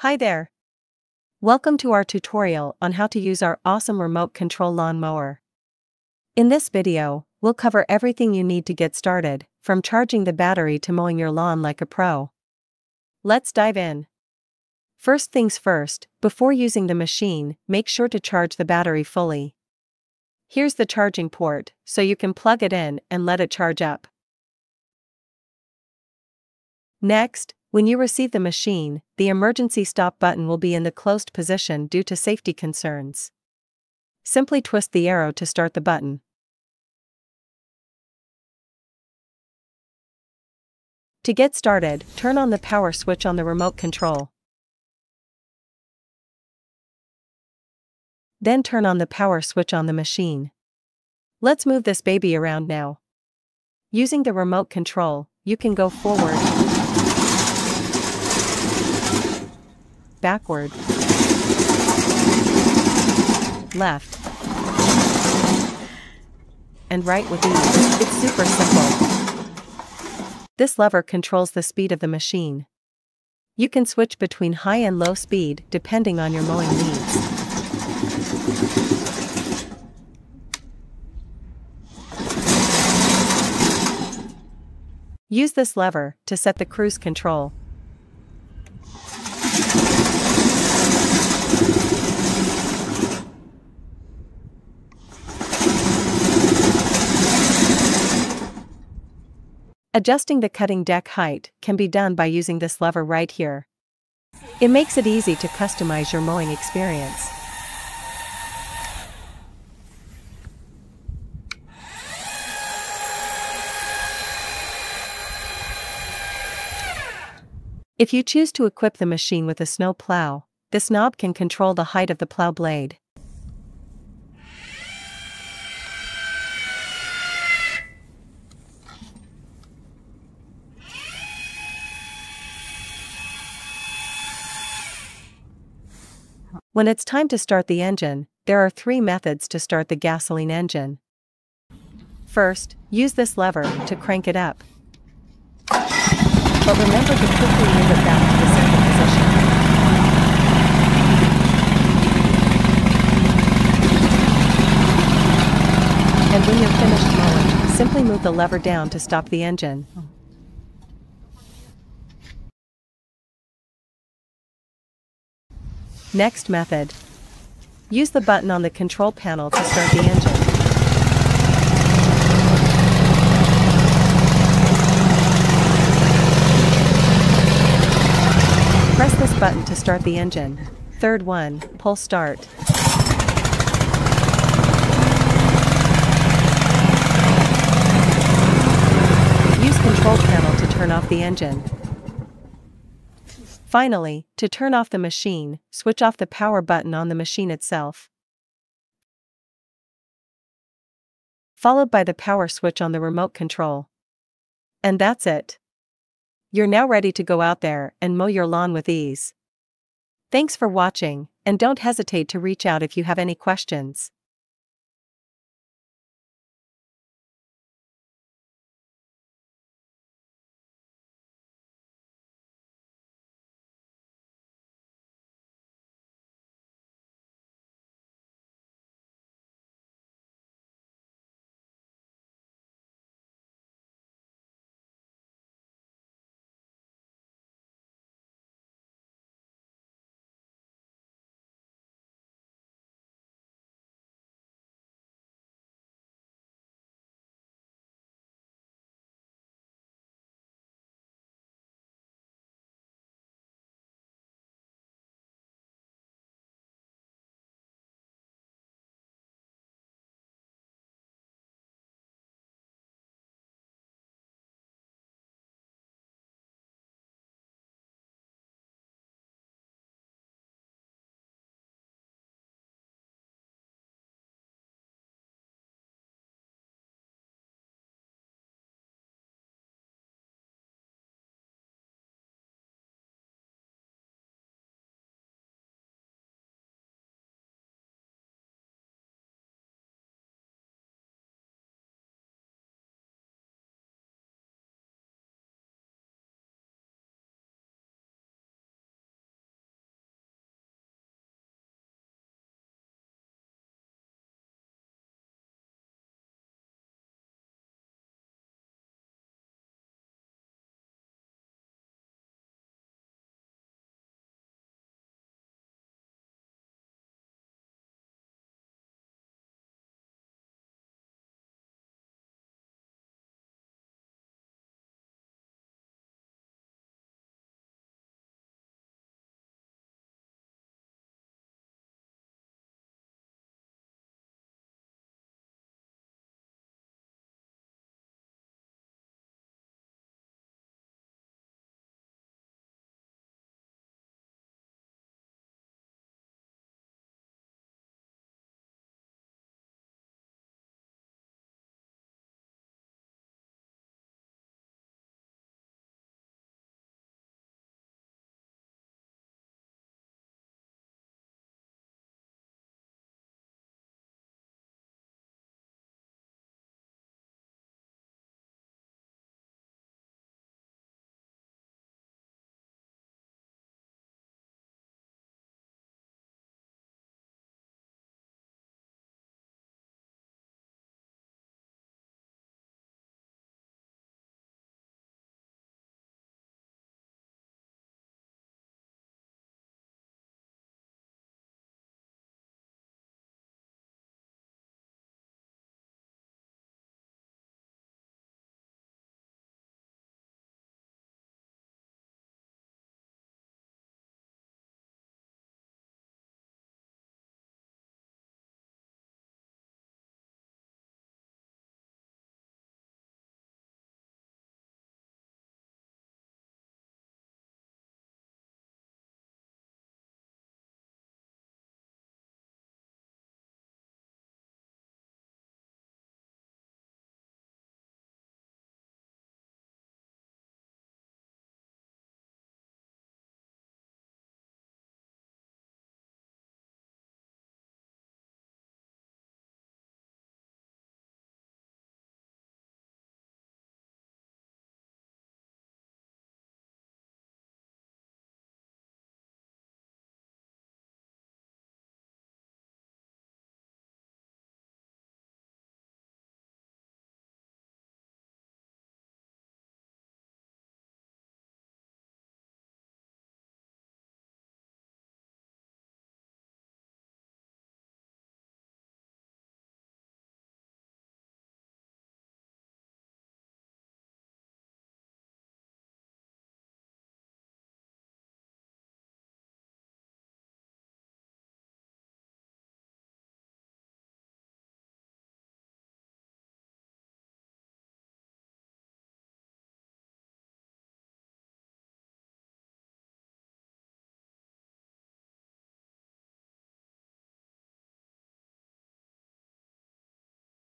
Hi there. Welcome to our tutorial on how to use our awesome remote control lawn mower. In this video, we'll cover everything you need to get started, from charging the battery to mowing your lawn like a pro. Let's dive in. First things first, before using the machine, make sure to charge the battery fully. Here's the charging port, so you can plug it in and let it charge up. Next, when you receive the machine, the emergency stop button will be in the closed position due to safety concerns. Simply twist the arrow to start the button. To get started, turn on the power switch on the remote control. Then turn on the power switch on the machine. Let's move this baby around now. Using the remote control, you can go forward, backward, left, and right with ease. It's super simple. This lever controls the speed of the machine. You can switch between high and low speed depending on your mowing needs. Use this lever to set the cruise control. Adjusting the cutting deck height can be done by using this lever right here. It makes it easy to customize your mowing experience. If you choose to equip the machine with a snow plow, this knob can control the height of the plow blade. When it's time to start the engine, there are 3 methods to start the gasoline engine. First, use this lever to crank it up. But remember to quickly move it back to the center position. And when you're finished mowing, simply move the lever down to stop the engine. Next method. Use the button on the control panel to start the engine. Press this button to start the engine. Third one, pull start. Use control panel to turn off the engine. Finally, to turn off the machine, switch off the power button on the machine itself, followed by the power switch on the remote control. And that's it. You're now ready to go out there and mow your lawn with ease. Thanks for watching, and don't hesitate to reach out if you have any questions.